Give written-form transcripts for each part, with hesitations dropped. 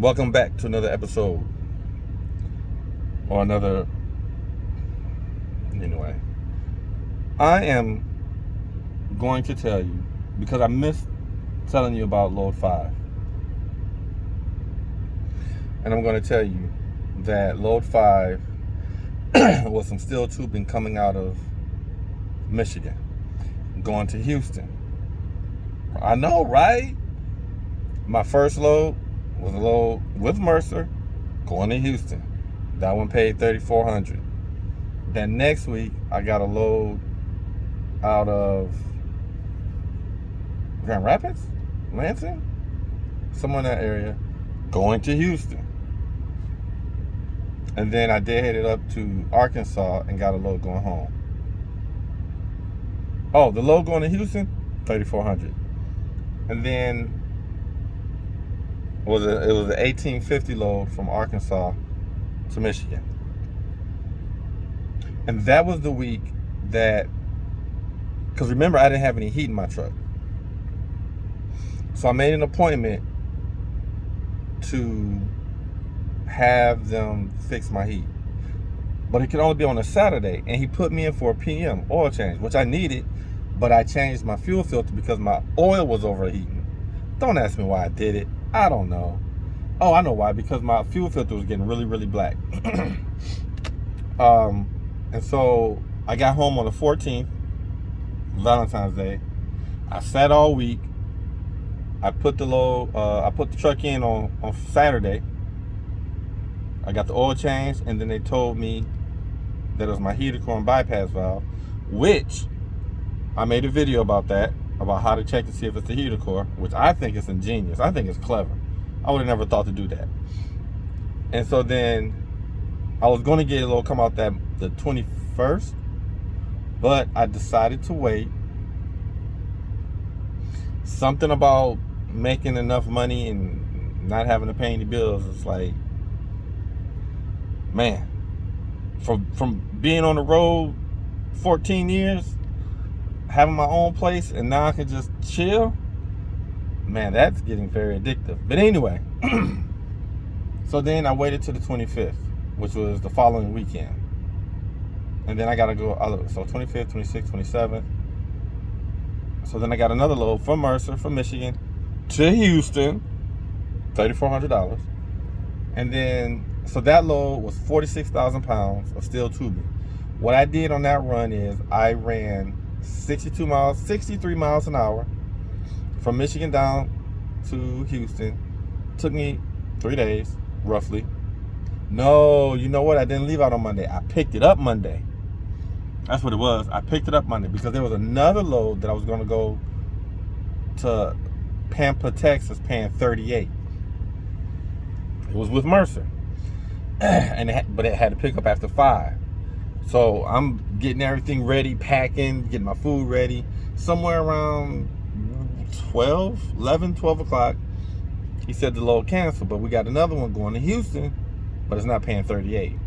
Welcome back to another episode. Or another. Anyway. I am going to tell you, because I missed telling you about Load 5. And I'm going to tell you that Load 5 was some steel tubing coming out of Michigan, going to Houston. I know, right? My first load was a load with Mercer going to Houston. That one paid $3,400. Then next week I got a load out of Grand Rapids, Lansing, somewhere in that area, going to Houston. And then I did headed up to Arkansas and got a load going home. Oh, the load going to Houston, $3,400. And then it was an 1850 load from Arkansas to Michigan. And that was the week that, because remember, I didn't have any heat in my truck. So I made an appointment to have them fix my heat. But it could only be on a Saturday. And he put me in for a PM oil change, which I needed. But I changed my fuel filter because my oil was overheating. Don't ask me why I did it. I don't know. Oh, I know why. Because my fuel filter was getting really, really black. And so I got home on the 14th, Valentine's Day. I sat all week. I put the truck in on Saturday. I got the oil changed, and then they told me that it was my heater core and bypass valve, which I made a video about that, about how to check to see if it's the heater core, which I think is ingenious. I think it's clever. I would have never thought to do that. And so then I was going to get a little come out the 21st, but I decided to wait. Something about making enough money and not having to pay any bills. It's like, man, from being on the road 14 years, having my own place, and now I can just chill, man, that's getting very addictive. But anyway, so then I waited till the 25th, which was the following weekend. And then I got to go, so 25th, 26th, 27th. So then I got another load from Mercer, from Michigan, to Houston, $3,400. And then, so that load was 46,000 pounds of steel tubing. What I did on that run is I ran 63 miles an hour from Michigan down to Houston. Took me 3 days, roughly. No, you know what? I didn't leave out on Monday. I picked it up Monday. That's what it was. I picked it up Monday because there was another load that I was going to go to Pampa, Texas, paying $38. It was with Mercer, but it had to pick up after 5. So I'm getting everything ready, packing, getting my food ready. Somewhere around 12 o'clock, he said the load canceled, but we got another one going to Houston, but it's not paying $38.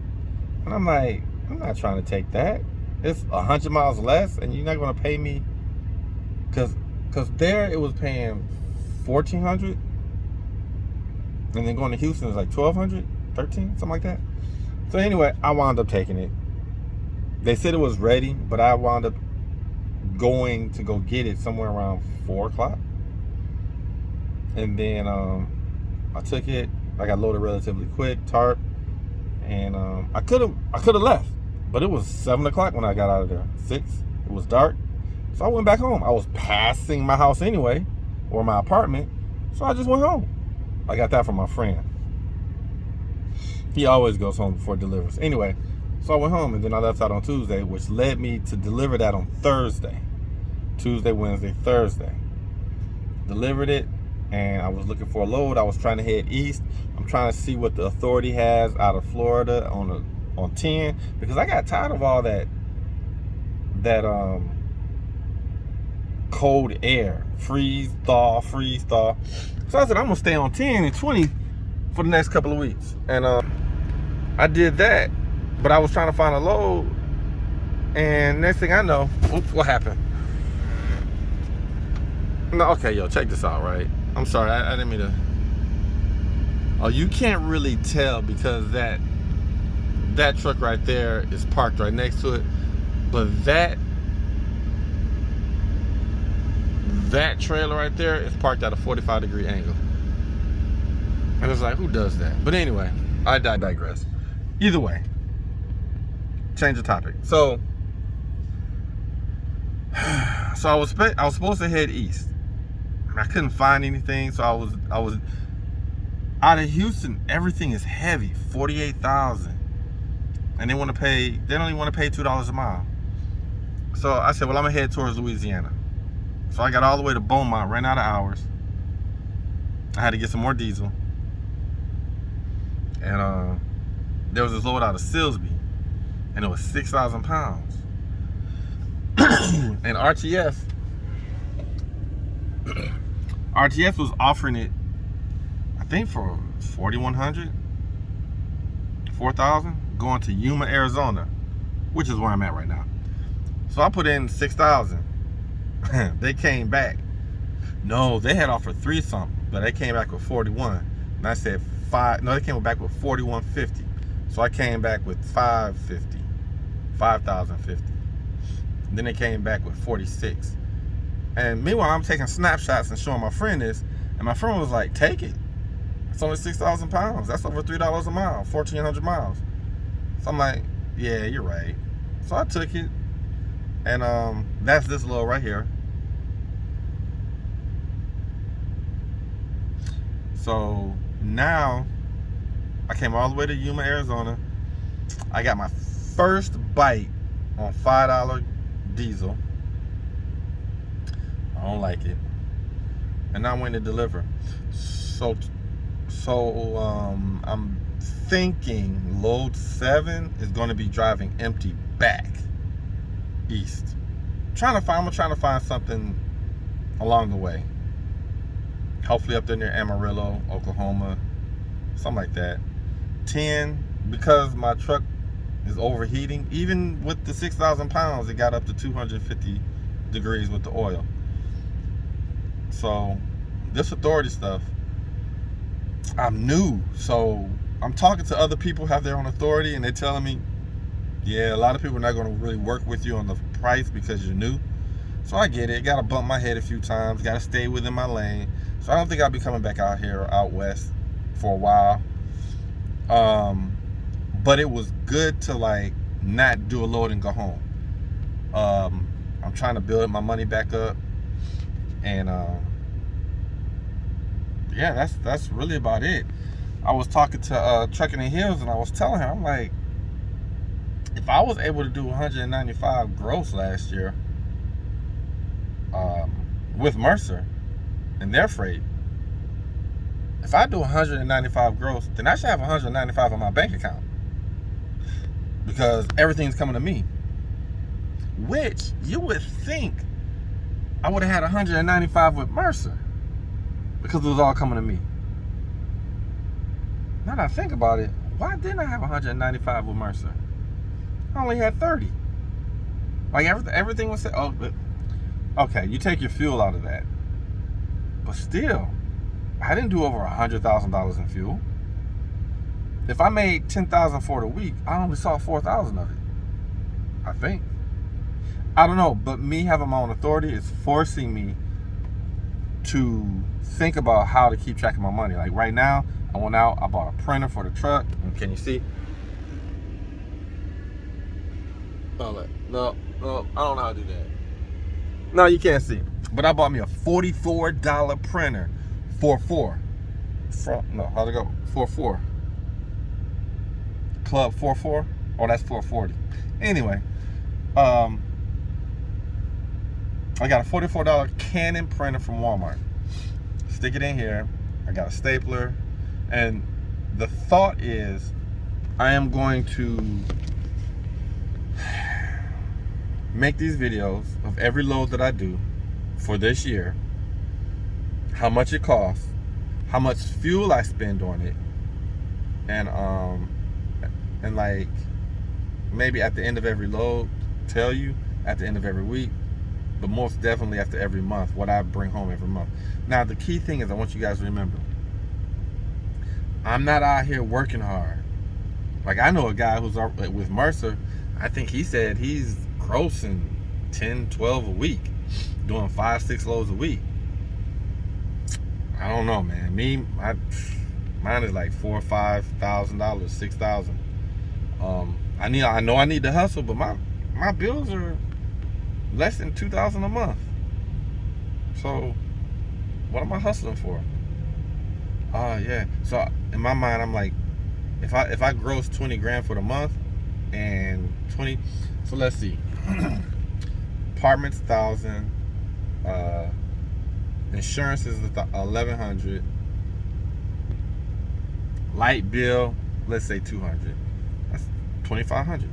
And I'm like, I'm not trying to take that. It's 100 miles less, and you're not going to pay me, because there it was paying $1,400, and then going to Houston is like $1,200, $1,300, something like that. So anyway, I wound up taking it. They said it was ready, but I wound up going to go get it somewhere around 4 o'clock. And then I took it. I got loaded relatively quick, tarp, and I could have left, but it was 7 o'clock when I got out of there. 6. It was dark, so I went back home. I was passing my house anyway, or my apartment, so I just went home. I got that from my friend. He always goes home before it delivers. Anyway, so I went home, and then I left out on Tuesday, which led me to deliver that on Thursday. Tuesday, Wednesday, Thursday. Delivered it, and I was looking for a load. I was trying to head east. I'm trying to see what the authority has out of Florida on 10, because I got tired of all that cold air, freeze, thaw. So I said, I'm gonna stay on 10 and 20 for the next couple of weeks. And I did that, but I was trying to find a load, and next thing I know, oops, what happened? No, okay, yo, check this out, right? I'm sorry, I didn't mean to. Oh, you can't really tell because that truck right there is parked right next to it, but that trailer right there is parked at a 45-degree angle. And it's like, who does that? But anyway, I digress. Either way, change the topic. So I was supposed to head east. I couldn't find anything, so I was out of Houston. Everything is heavy, 48,000, and they don't even want to pay $2 a mile. So I said, well, I'm gonna head towards Louisiana. So I got all the way to Beaumont, ran out of hours. I had to get some more diesel. And there was this load out of Silsby, and it was 6,000 pounds. And RTS was offering it, I think, for 4,100, 4,000, going to Yuma, Arizona, which is where I'm at right now. So I put in 6,000. They came back. No, they had offered 3 something, but they came back with 41. And I said 5. No, they came back with 4,150. So I came back with 550, 5,050. Then they came back with 46. And meanwhile, I'm taking snapshots and showing my friend this, and my friend was like, "Take it. It's only 6,000 pounds. That's over $3 a mile, 1,400 miles." So I'm like, "Yeah, you're right." So I took it, and that's this load right here. So now I came all the way to Yuma, Arizona. I got my first bite on $5 diesel. I don't like it. And now I'm waiting to deliver. So I'm thinking load 7 is going to be driving empty back east. I'm trying to find something along the way. Hopefully up there near Amarillo, Oklahoma, something like that. 10, because my truck is overheating. Even with the 6,000 pounds, it got up to 250 degrees with the oil. So this authority stuff, I'm new. So I'm talking to other people who have their own authority, and they're telling me, yeah, a lot of people are not going to really work with you on the price because you're new. So I get it. Got to bump my head a few times. Got to stay within my lane. So I don't think I'll be coming back out here or out west for a while. But it was good to like not do a load and go home. I'm trying to build my money back up, and yeah, that's really about it. I was talking to Trucking the Hills, and I was telling her, I'm like, if I was able to do 195 gross last year with Mercer and their freight, if I do 195 gross, then I should have 195 on my bank account, because everything's coming to me. Which you would think I would have had 195 with Mercer, because it was all coming to me. Now that I think about it, why didn't I have 195 with Mercer? I only had 30. Like everything was set. Oh, but okay, you take your fuel out of that, but still, I didn't do over $100,000 in fuel. If I made $10,000 for the week, I only saw 4,000 of it, I think. I don't know, but me having my own authority is forcing me to think about how to keep track of my money. Like right now, I went out, I bought a printer for the truck. And can you see? Oh, no, I don't know how to do that. No, you can't see. But I bought me a $44 printer. 4-4. No, how'd it go? 4-4. Club 4-4? Oh, that's 440. Anyway, I got a $44 Canon printer from Walmart. Stick it in here. I got a stapler. And the thought is I am going to make these videos of every load that I do for this year, how much it costs, how much fuel I spend on it, and like maybe at the end of every load, tell you at the end of every week, but most definitely after every month, what I bring home every month. Now the key thing is, I want you guys to remember, I'm not out here working hard. Like, I know a guy who's with Mercer. I think he said he's grossing 10, 12 a week, doing 5, 6 loads a week. I don't know, man. Mine is like $4,000 or $5,000, $6,000. I know I need to hustle, but my bills are less than $2,000 a month. So what am I hustling for? Yeah. So in my mind, I'm like, if I gross 20 grand for the month and 20, so let's see, apartments 1,000, insurance is 1,100, light bill, let's say 200. That's 2,500.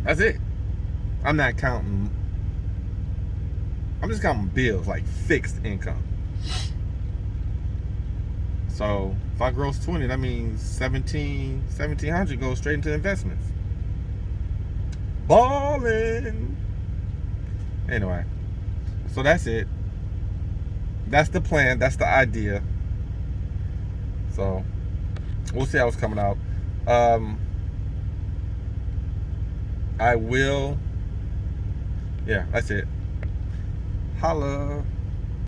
That's it. I'm not counting. I'm just counting bills, like fixed income. So if I gross 20, that means 1,700 goes straight into investments. Ballin'. Anyway, so that's it. That's the plan. That's the idea. So we'll see how it's coming out. I will. Yeah, that's it. Holla.